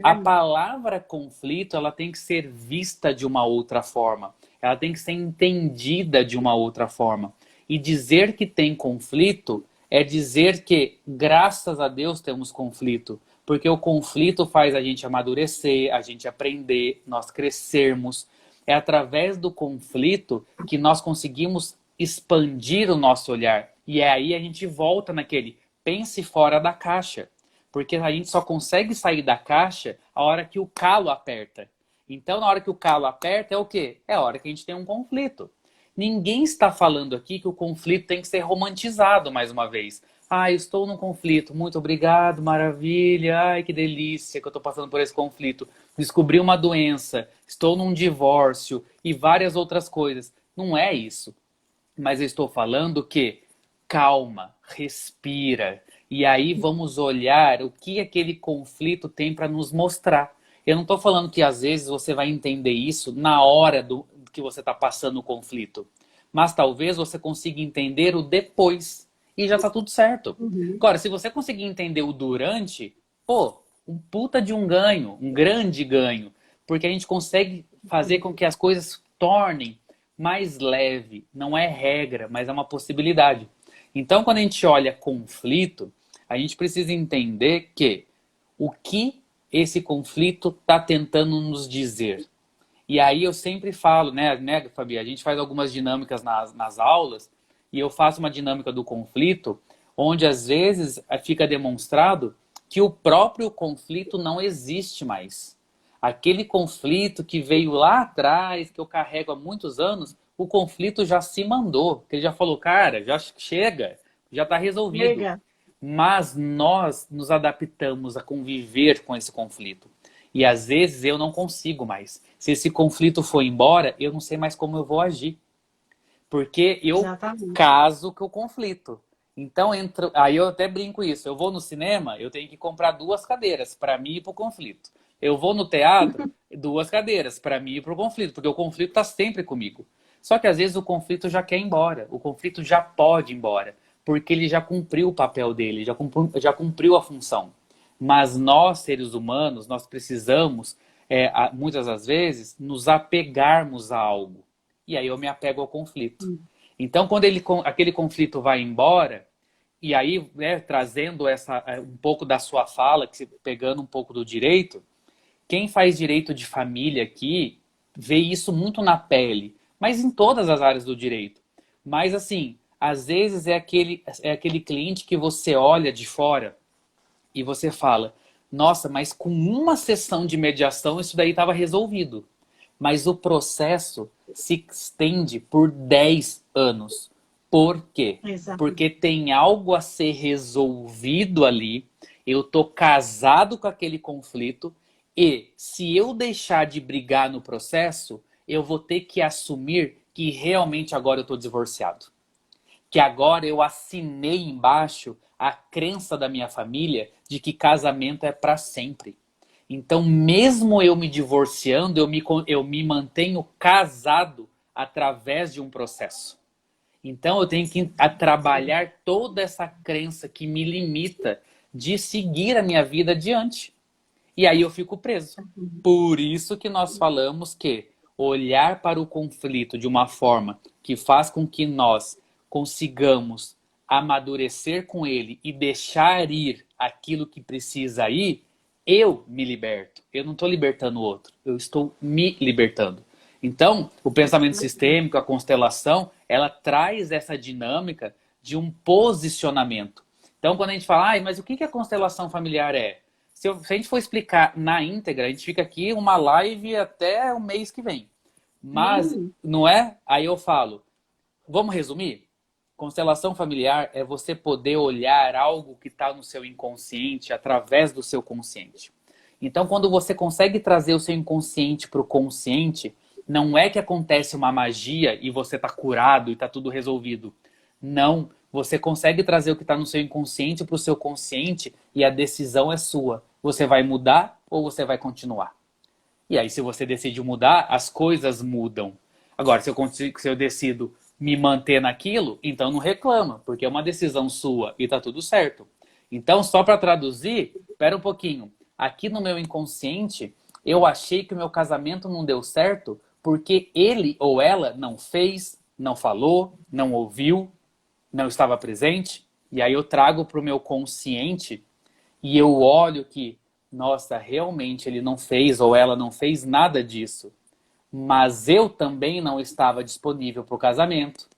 a palavra conflito, ela tem que ser vista de uma outra forma. Ela tem que ser entendida de uma outra forma. E dizer que tem conflito é dizer que, graças a Deus, temos conflito. Porque o conflito faz a gente amadurecer, a gente aprender, nós crescermos. É através do conflito que nós conseguimos expandir o nosso olhar. E aí a gente volta naquele pense fora da caixa. Porque a gente só consegue sair da caixa a hora que o calo aperta. Então, na hora que o calo aperta, é o quê? É a hora que a gente tem um conflito. Ninguém está falando aqui que o conflito tem que ser romantizado, mais uma vez. Ah, estou num conflito. Muito obrigado, maravilha. Ai, que delícia que eu estou passando por esse conflito. Descobri uma doença, estou num divórcio e várias outras coisas. Não é isso. Mas eu estou falando que calma, respira. E aí vamos olhar o que aquele conflito tem para nos mostrar. Eu não estou falando que às vezes você vai entender isso na hora que você está passando o conflito. Mas talvez você consiga entender o depois. E já está tudo certo. Uhum. Agora, se você conseguir entender o durante, pô, um puta de um ganho, um grande ganho. Porque a gente consegue fazer com que as coisas tornem mais leve. Não é regra, mas é uma possibilidade. Então, quando a gente olha conflito, a gente precisa entender que o que esse conflito está tentando nos dizer. E aí eu sempre falo, né, Fabi? A gente faz algumas dinâmicas nas aulas, e eu faço uma dinâmica do conflito, onde às vezes fica demonstrado que o próprio conflito não existe mais. Aquele conflito que veio lá atrás, que eu carrego há muitos anos, o conflito já se mandou. Ele já falou, cara, já chega, já está resolvido. Chega. Mas nós nos adaptamos a conviver com esse conflito. E às vezes eu não consigo mais. Se esse conflito for embora, eu não sei mais como eu vou agir. Porque eu Exatamente. caso com o conflito. Então, aí eu até brinco isso. Eu vou no cinema, eu tenho que comprar 2 cadeiras para mim e para o conflito. Eu vou no teatro, 2 cadeiras para mim e para o conflito, porque o conflito está sempre comigo. Só que às vezes o conflito já quer ir embora, o conflito já pode ir embora, porque ele já cumpriu o papel dele, já cumpriu a função. Mas nós, seres humanos, nós precisamos, muitas das vezes, nos apegarmos a algo. E aí eu me apego ao conflito. Então, quando aquele conflito vai embora, e aí, né, trazendo um pouco da sua fala, pegando um pouco do direito, quem faz direito de família aqui vê isso muito na pele, mas em todas as áreas do direito. Mas assim, às vezes é aquele cliente que você olha de fora e você fala, nossa, mas com uma sessão de mediação isso daí estava resolvido. Mas o processo se estende por 10 anos. Por quê? Exato. Porque tem algo a ser resolvido ali. Eu tô casado com aquele conflito e se eu deixar de brigar no processo, eu vou ter que assumir que realmente agora eu tô divorciado. Que agora eu assinei embaixo a crença da minha família de que casamento é para sempre. Então, mesmo eu me divorciando, eu me mantenho casado através de um processo. Então, eu tenho que trabalhar toda essa crença que me limita de seguir a minha vida adiante. E aí eu fico preso. Por isso que nós falamos que olhar para o conflito de uma forma que faz com que nós consigamos amadurecer com ele e deixar ir aquilo que precisa ir, eu me liberto. Eu não estou libertando o outro, eu estou me libertando. Então, o pensamento sistêmico, a constelação, ela traz essa dinâmica de um posicionamento. Então, quando a gente fala, mas o que a constelação familiar é? Se a gente for explicar na íntegra, a gente fica aqui uma live até o mês que vem. Mas, não é? Aí eu falo, vamos resumir? Constelação familiar é você poder olhar algo que está no seu inconsciente através do seu consciente. Então, quando você consegue trazer o seu inconsciente para o consciente, não é que acontece uma magia e você está curado e está tudo resolvido. Não, você consegue trazer o que está no seu inconsciente para o seu consciente e a decisão é sua. Você vai mudar ou você vai continuar? E aí, se você decide mudar, as coisas mudam. Agora, se eu decido me manter naquilo, então não reclama, porque é uma decisão sua e tá tudo certo. Então, só para traduzir, espera um pouquinho. Aqui no meu inconsciente, eu achei que o meu casamento não deu certo porque ele ou ela não fez, não falou, não ouviu, não estava presente. E aí eu trago para o meu consciente e eu olho que, nossa, realmente ele não fez ou ela não fez nada disso. Mas eu também não estava disponível para o casamento.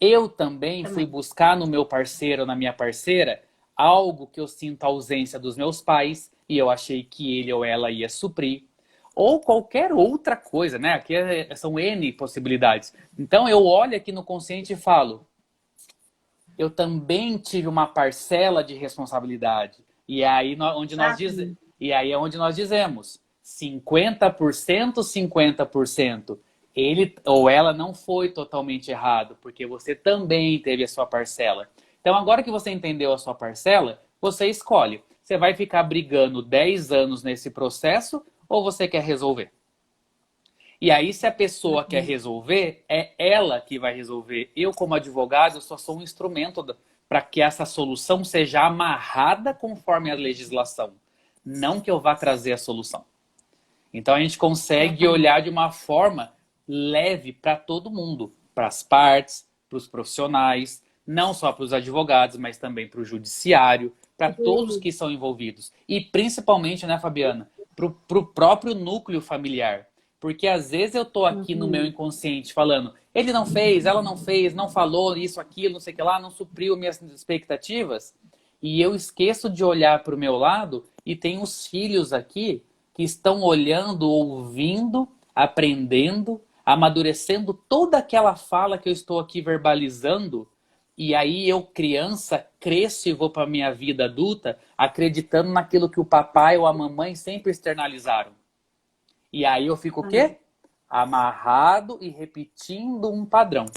Eu também fui buscar no meu parceiro, na minha parceira, algo que eu sinto a ausência dos meus pais e eu achei que ele ou ela ia suprir. Ou qualquer outra coisa, né? Aqui são N possibilidades. Então eu olho aqui no consciente e falo, eu também tive uma parcela de responsabilidade. E aí, e aí é onde nós dizemos 50%, 50%. Ele ou ela não foi totalmente errado, porque você também teve a sua parcela. Então, agora que você entendeu a sua parcela, você escolhe. Você vai ficar brigando 10 anos nesse processo ou você quer resolver? E aí, se a pessoa quer resolver, é ela que vai resolver. Eu, como advogado, eu só sou um instrumento para que essa solução seja amarrada conforme a legislação. Não que eu vá trazer a solução. Então, a gente consegue olhar de uma forma leve para todo mundo. Para as partes, para os profissionais, não só para os advogados, mas também para o judiciário, para todos que são envolvidos. E principalmente, né, Fabiana, para o próprio núcleo familiar. Porque às vezes eu tô aqui no meu inconsciente falando, ele não fez, ela não fez, não falou isso, aquilo, não sei o que lá, não supriu minhas expectativas. E eu esqueço de olhar para o meu lado e tem os filhos aqui que estão olhando, ouvindo, aprendendo, amadurecendo toda aquela fala que eu estou aqui verbalizando. E aí eu, criança, cresço e vou para a minha vida adulta acreditando naquilo que o papai ou a mamãe sempre externalizaram. E aí eu fico o quê? Amarrado e repetindo um padrão.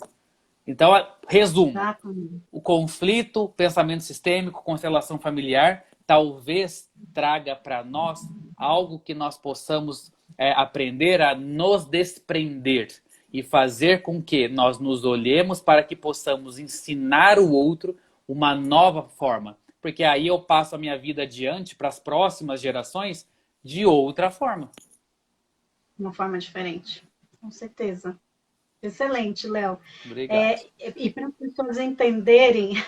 Então, resumo. Exatamente. O conflito, pensamento sistêmico, constelação familiar, talvez traga para nós algo que nós possamos aprender a nos desprender e fazer com que nós nos olhemos para que possamos ensinar o outro uma nova forma. Porque aí eu passo a minha vida adiante para as próximas gerações de outra forma. Uma forma diferente, com certeza. Excelente, Léo. Obrigado. E para as pessoas entenderem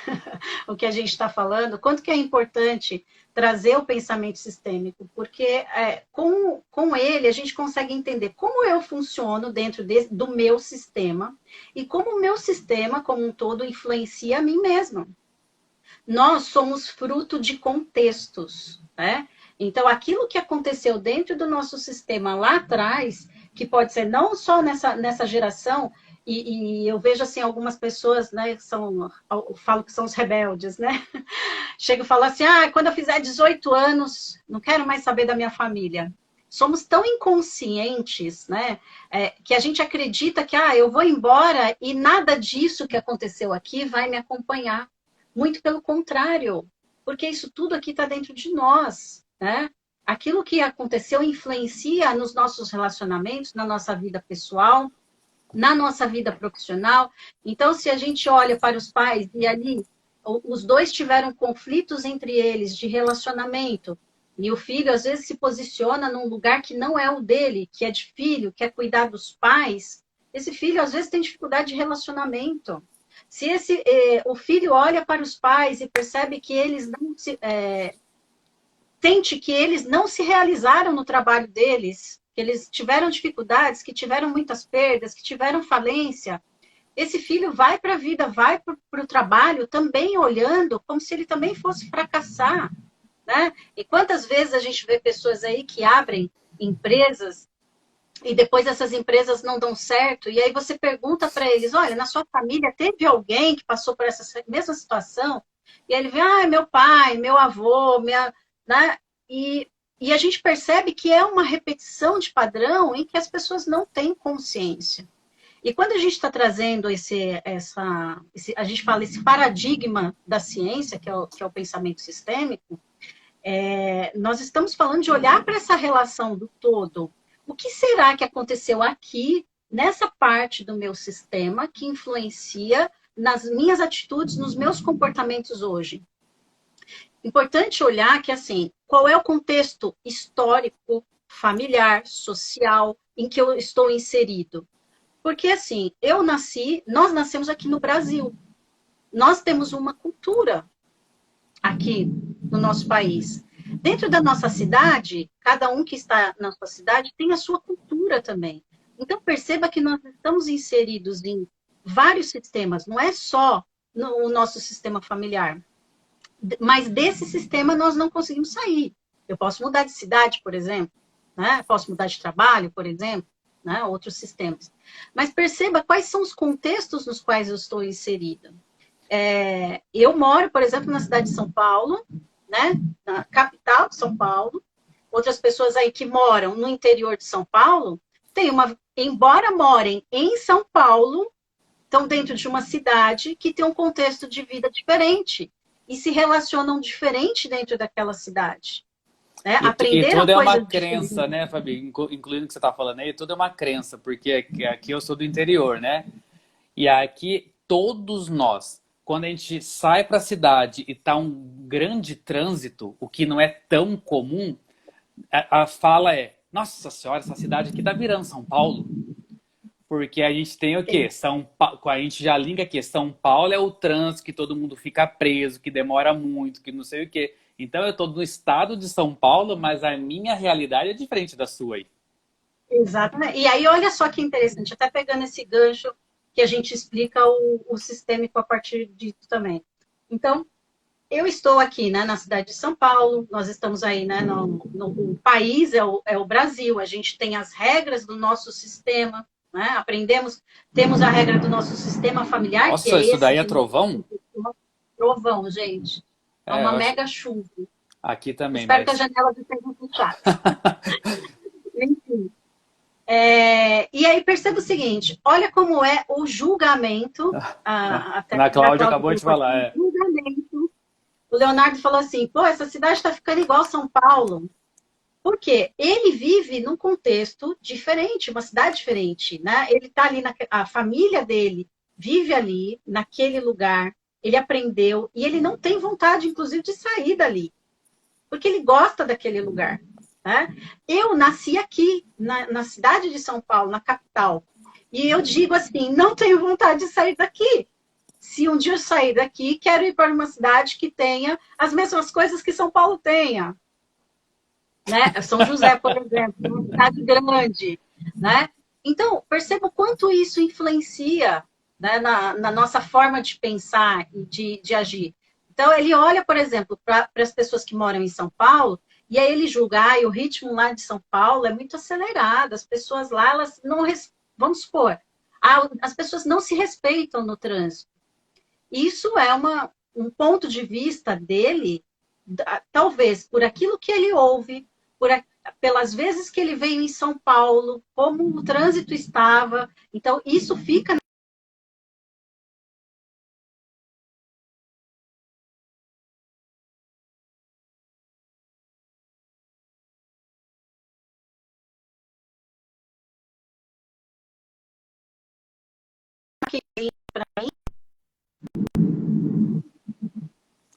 o que a gente está falando, quanto que é importante trazer o pensamento sistêmico, porque com ele a gente consegue entender como eu funciono dentro do meu sistema e como o meu sistema como um todo influencia a mim mesma. Nós somos fruto de contextos, né? Então, aquilo que aconteceu dentro do nosso sistema lá atrás, que pode ser não só nessa geração, e eu vejo assim algumas pessoas, né, eu falo que são os rebeldes, né? Chegam e falam assim, quando eu fizer 18 anos, não quero mais saber da minha família. Somos tão inconscientes, né, que a gente acredita que eu vou embora e nada disso que aconteceu aqui vai me acompanhar. Muito pelo contrário, porque isso tudo aqui está dentro de nós, né? Aquilo que aconteceu influencia nos nossos relacionamentos, na nossa vida pessoal, na nossa vida profissional. Então, se a gente olha para os pais e ali os dois tiveram conflitos entre eles de relacionamento, e o filho às vezes se posiciona num lugar que não é o dele, que é de filho, quer cuidar dos pais, esse filho às vezes tem dificuldade de relacionamento. Se o filho olha para os pais e percebe que eles não sente que eles não se realizaram no trabalho deles, que eles tiveram dificuldades, que tiveram muitas perdas, que tiveram falência, esse filho vai para a vida, vai para o trabalho também olhando como se ele também fosse fracassar, né? E quantas vezes a gente vê pessoas aí que abrem empresas e depois essas empresas não dão certo, e aí você pergunta para eles, olha, na sua família teve alguém que passou por essa mesma situação? E aí ele vê, meu pai, meu avô, né? E a gente percebe que é uma repetição de padrão em que as pessoas não têm consciência. E quando a gente está trazendo a gente fala esse paradigma da ciência, que é o pensamento sistêmico, nós estamos falando de olhar para essa relação do todo. O que será que aconteceu aqui, nessa parte do meu sistema, que influencia nas minhas atitudes, nos meus comportamentos hoje? Importante olhar que, assim, qual é o contexto histórico, familiar, social, em que eu estou inserido? Porque, assim, nós nascemos aqui no Brasil. Nós temos uma cultura aqui no nosso país. Dentro da nossa cidade, cada um que está na sua cidade tem a sua cultura também. Então, perceba que nós estamos inseridos em vários sistemas, não é só o nosso sistema familiar. Mas desse sistema nós não conseguimos sair. Eu posso mudar de cidade, por exemplo, né? Posso mudar de trabalho, por exemplo, né? Outros sistemas. Mas perceba quais são os contextos nos quais eu estou inserida. Eu moro, por exemplo, na cidade de São Paulo, né? Na capital de São Paulo. Outras pessoas aí que moram no interior de São Paulo, embora morem em São Paulo, estão dentro de uma cidade que tem um contexto de vida diferente e se relacionam diferente dentro daquela cidade. Né? E tudo é uma diferentes. crença, né, Fabi? Incluindo o que você está falando aí, tudo é uma crença, porque aqui eu sou do interior, né? E aqui todos nós, quando a gente sai para a cidade e tá um grande trânsito, o que não é tão comum, a fala é: nossa senhora, essa cidade aqui tá virando São Paulo. Porque a gente tem o quê? A gente já liga aqui, São Paulo é o trânsito que todo mundo fica preso, que demora muito, que não sei o quê. Então eu estou no estado de São Paulo, mas a minha realidade é diferente da sua aí. Exatamente. E aí, olha só que interessante, até pegando esse gancho que a gente explica o sistêmico a partir disso também. Então, eu estou aqui, né, na cidade de São Paulo, nós estamos aí, né, no país, é o Brasil, a gente tem as regras do nosso sistema, né, aprendemos, temos a regra do nosso sistema familiar, que Nossa, é isso esse daí é de trovão? trovão, gente. É É, uma eu acho. mega chuva. Aqui também, Espero que as mas. janelas estejam fechadas. Enfim. E aí perceba o seguinte, olha como é o julgamento, até Na a Cláudia Cláudia acabou de colocou aqui, falar, o é. julgamento. O Leonardo falou assim, pô, essa cidade está ficando igual São Paulo. Por quê? Ele vive num contexto diferente, uma cidade diferente, né? Ele está ali, a família dele vive ali, naquele lugar, ele aprendeu, e ele não tem vontade, inclusive, de sair dali, porque ele gosta daquele lugar, né? Eu nasci aqui, na cidade de São Paulo, na capital, e eu digo assim, não tenho vontade de sair daqui. Se um dia eu sair daqui, quero ir para uma cidade que tenha as mesmas coisas que São Paulo tenha, né? São José, por exemplo, uma cidade grande, né? Então, perceba o quanto isso influencia, né, na nossa forma de pensar e de agir. Então, ele olha, por exemplo, para as pessoas que moram em São Paulo, e aí ele julga, o ritmo lá de São Paulo é muito acelerado, as pessoas lá, elas não, vamos supor, as pessoas não se respeitam no trânsito. Isso é um ponto de vista dele, talvez por aquilo que ele ouve, pelas vezes que ele veio em São Paulo, como o trânsito estava. Então, isso fica para mim.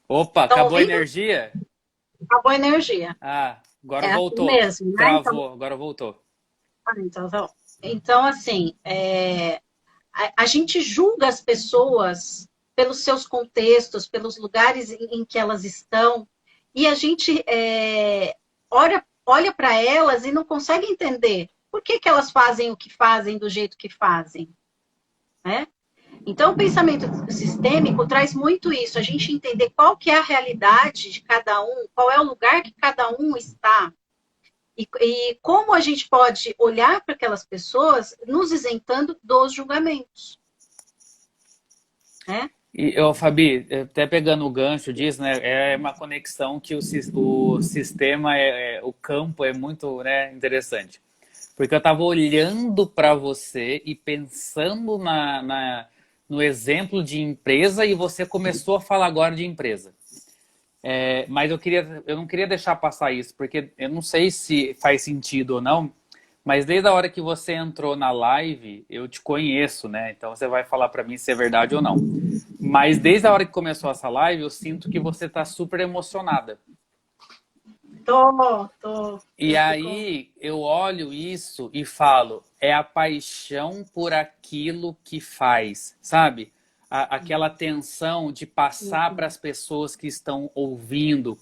Opa, Estão acabou a ouvindo? energia? Acabou a energia. Ah, agora É assim voltou. mesmo, né? Então, Travou, agora voltou. então assim, a gente julga as pessoas pelos seus contextos, pelos lugares em que elas estão, e a gente olha para elas e não consegue entender por que elas fazem o que fazem do jeito que fazem, né? Então, o pensamento sistêmico traz muito isso, a gente entender qual que é a realidade de cada um, qual é o lugar que cada um está, e como a gente pode olhar para aquelas pessoas nos isentando dos julgamentos, né? E, ô, Fabi, até pegando o gancho disso, né, é uma conexão que o sistema, o campo é muito, né, interessante. Porque eu estava olhando para você e pensando no exemplo de empresa e você começou a falar agora de empresa. Mas eu não queria deixar passar isso, porque eu não sei se faz sentido ou não, mas desde a hora que você entrou na live, eu te conheço, né? Então você vai falar para mim se é verdade ou não. Mas desde a hora que começou essa live, eu sinto que você está super emocionada. Tô. E aí eu olho isso e falo, é a paixão por aquilo que faz, sabe? Aquela tensão de passar para as pessoas que estão ouvindo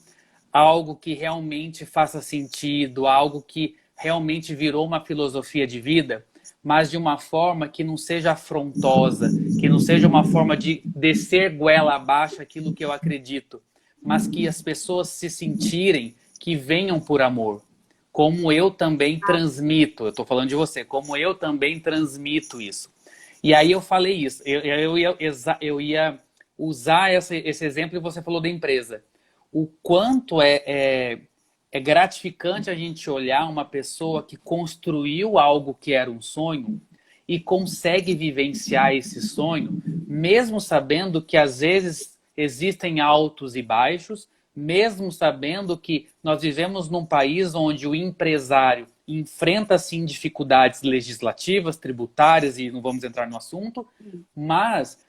algo que realmente faça sentido, algo que realmente virou uma filosofia de vida, mas de uma forma que não seja afrontosa, que não seja uma forma de descer goela abaixo aquilo que eu acredito, mas que as pessoas se sentirem que venham por amor. Como eu também transmito, eu estou falando de você, como eu também transmito isso. E aí eu falei isso, eu ia usar esse exemplo e você falou da empresa. O quanto é gratificante a gente olhar uma pessoa que construiu algo que era um sonho e consegue vivenciar esse sonho, mesmo sabendo que às vezes existem altos e baixos, mesmo sabendo que nós vivemos num país onde o empresário enfrenta sim dificuldades legislativas, tributárias, e não vamos entrar no assunto, mas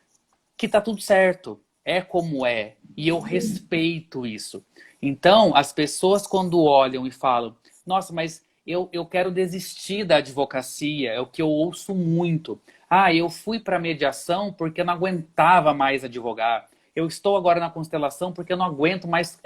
que tá tudo certo, é como é, e eu respeito isso. Então, as pessoas quando olham e falam, nossa, mas eu quero desistir da advocacia, é o que eu ouço muito. Eu fui para mediação porque eu não aguentava mais advogar. Eu estou agora na constelação porque eu não aguento mais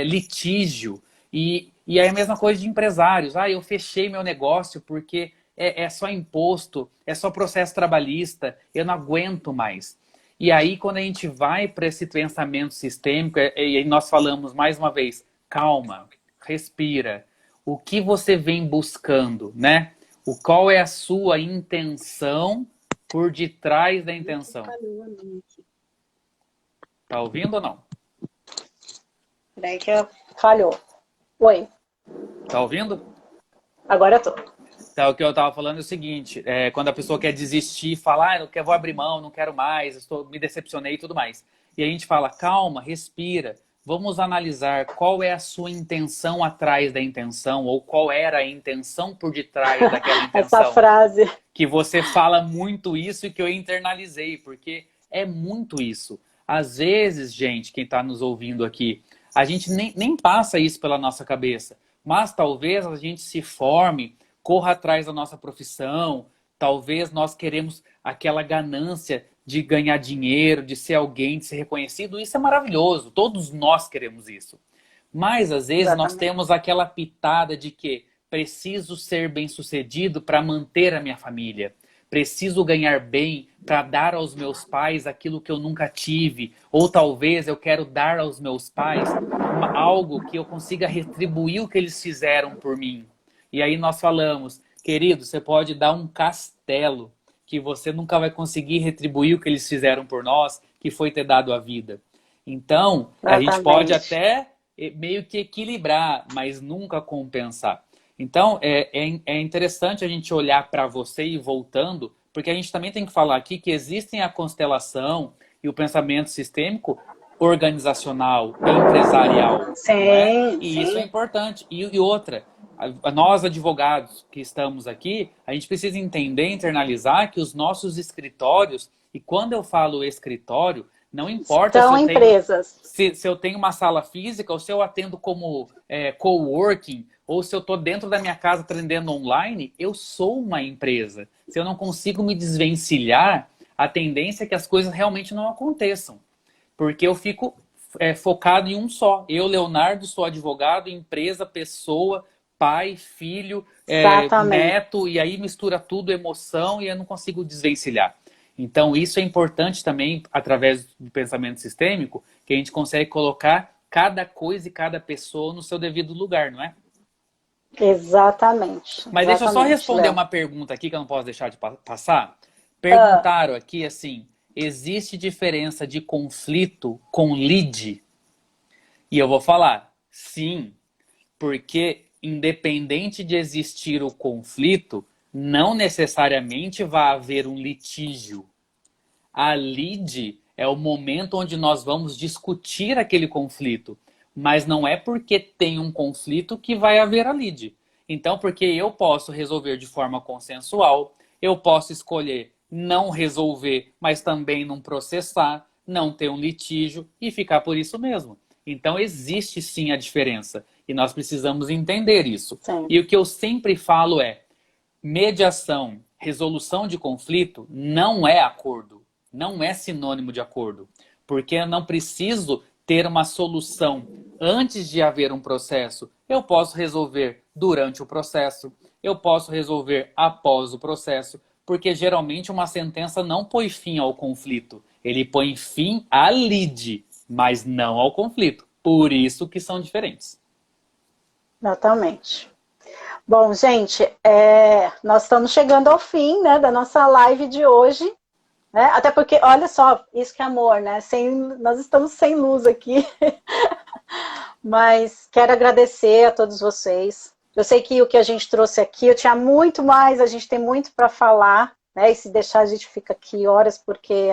litígio. E é a mesma coisa de empresários. Eu fechei meu negócio porque é só imposto, é só processo trabalhista, eu não aguento mais. E aí, quando a gente vai para esse pensamento sistêmico, e aí nós falamos mais uma vez, calma, respira. O que você vem buscando, né? Qual é a sua intenção por detrás da intenção? Tá ouvindo ou não? Peraí que falhou. Oi. Tá ouvindo? Agora eu tô. Então, o que eu estava falando é o seguinte, quando a pessoa quer desistir, fala, eu vou abrir mão, não quero mais, me decepcionei e tudo mais. E a gente fala, calma, respira, vamos analisar qual é a sua intenção atrás da intenção, ou qual era a intenção por detrás daquela intenção. Essa frase. Que você fala muito isso e que eu internalizei, porque é muito isso. Às vezes, gente, quem está nos ouvindo aqui, a gente nem passa isso pela nossa cabeça, mas talvez a gente se forme, corra atrás da nossa profissão, talvez nós queremos aquela ganância de ganhar dinheiro, de ser alguém, de ser reconhecido. Isso é maravilhoso, todos nós queremos isso. Mas às vezes nós temos aquela pitada de que preciso ser bem-sucedido para manter a minha família. Preciso ganhar bem para dar aos meus pais aquilo que eu nunca tive. Ou talvez eu quero dar aos meus pais algo que eu consiga retribuir o que eles fizeram por mim. E aí nós falamos, querido, você pode dar um castelo que você nunca vai conseguir retribuir o que eles fizeram por nós, que foi ter dado a vida. Então, a gente pode até meio que equilibrar, mas nunca compensar. Então, é interessante a gente olhar para você e voltando, porque a gente também tem que falar aqui que existem a constelação e o pensamento sistêmico organizacional, empresarial. Sim, E sim. isso é importante. E outra, nós advogados que estamos aqui, a gente precisa entender, internalizar que os nossos escritórios, e quando eu falo escritório, não importa São empresas. se eu tenho uma sala física ou se eu atendo como coworking, ou se eu estou dentro da minha casa atendendo online, eu sou uma empresa. Se eu não consigo me desvencilhar, a tendência é que as coisas realmente não aconteçam. Porque eu fico focado em um só. Eu, Leonardo, sou advogado, empresa, pessoa, pai, filho, neto, e aí mistura tudo, emoção, e eu não consigo desvencilhar. Então, isso é importante também, através do pensamento sistêmico, que a gente consegue colocar cada coisa e cada pessoa no seu devido lugar, não é? Exatamente. Mas deixa eu só responder uma pergunta aqui que eu não posso deixar de passar. Perguntaram aqui assim, existe diferença de conflito com lead? E eu vou falar, sim, porque independente de existir o conflito, não necessariamente vai haver um litígio. A lead é o momento onde nós vamos discutir aquele conflito, mas não é porque tem um conflito que vai haver a lead. Então, porque eu posso resolver de forma consensual, eu posso escolher não resolver, mas também não processar, não ter um litígio e ficar por isso mesmo. Então, existe sim a diferença e nós precisamos entender isso. Sim. E o que eu sempre falo é, mediação, resolução de conflito não é acordo, não é sinônimo de acordo, porque eu não preciso ter uma solução antes de haver um processo. Eu posso resolver durante o processo, eu posso resolver após o processo, porque geralmente uma sentença não põe fim ao conflito, ele põe fim à lide, mas não ao conflito. Por isso que são diferentes. Exatamente. Bom, gente, nós estamos chegando ao fim, né, da nossa live de hoje. Né? Até porque, olha só, isso que é amor, né? Nós estamos sem luz aqui. Mas quero agradecer a todos vocês. Eu sei que o que a gente trouxe aqui, eu tinha muito mais, a gente tem muito para falar, né? E se deixar, a gente fica aqui horas, porque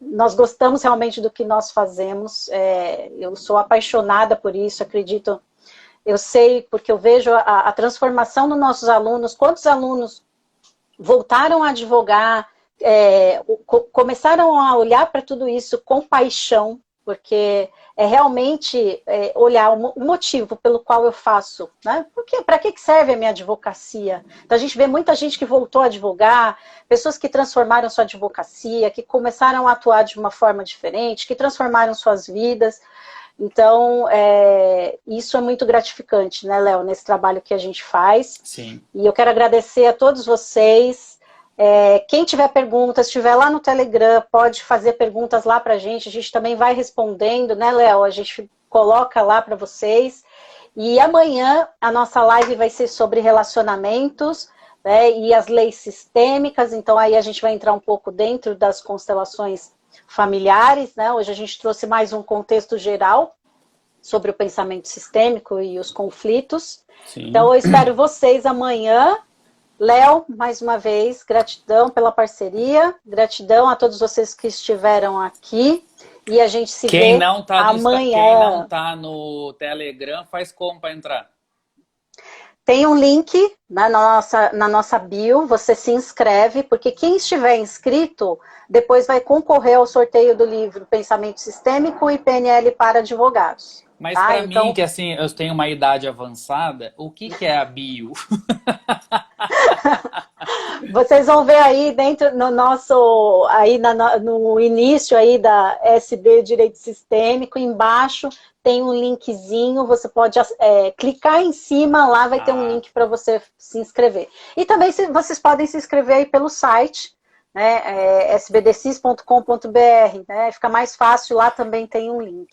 nós gostamos realmente do que nós fazemos. Eu sou apaixonada por isso, acredito. Eu sei, porque eu vejo a transformação dos nossos alunos, quantos alunos voltaram a advogar, começaram a olhar para tudo isso com paixão, porque é realmente olhar o motivo pelo qual eu faço, né? Para que serve a minha advocacia? Então a gente vê muita gente que voltou a advogar, pessoas que transformaram sua advocacia, que começaram a atuar de uma forma diferente, que transformaram suas vidas. Então, isso é muito gratificante, né, Léo, nesse trabalho que a gente faz. Sim. E eu quero agradecer a todos vocês. Quem tiver perguntas, estiver lá no Telegram, pode fazer perguntas lá pra gente. A gente também vai respondendo, né, Léo? A gente coloca lá para vocês. E amanhã a nossa live vai ser sobre relacionamentos, né, e as leis sistêmicas. Então aí a gente vai entrar um pouco dentro das constelações familiares, né? Hoje a gente trouxe mais um contexto geral sobre o pensamento sistêmico e os conflitos. Sim. Então eu espero vocês amanhã. Léo, mais uma vez, gratidão pela parceria, gratidão a todos vocês que estiveram aqui, e a gente se vê amanhã. Quem não tá no Telegram, faz como para entrar? Tem um link na nossa bio, você se inscreve, porque quem estiver inscrito, depois vai concorrer ao sorteio do livro Pensamento Sistêmico e PNL para Advogados. Mas para mim, que assim, eu tenho uma idade avançada, o que é a bio? Vocês vão ver aí dentro no nosso, aí no início aí da SB Direito Sistêmico, embaixo tem um linkzinho, você pode clicar em cima, lá vai ter um link para você se inscrever. E também vocês podem se inscrever aí pelo site, né, sbdcis.com.br, né, fica mais fácil, lá também tem um link.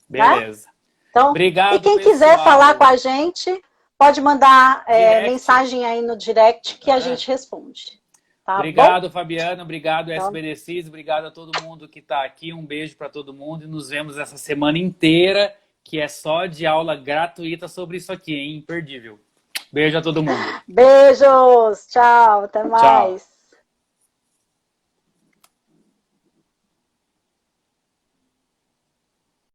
Beleza. Tá? Então, obrigado, e quem quiser falar com a gente, pode mandar mensagem aí no direct que a gente responde. Tá obrigado, bom? Fabiana. Obrigado, SBDCs. Obrigado a todo mundo que está aqui. Um beijo para todo mundo. E nos vemos essa semana inteira, que é só de aula gratuita sobre isso aqui, hein? Imperdível. Beijo a todo mundo. Beijos. Tchau. Até mais. Tchau.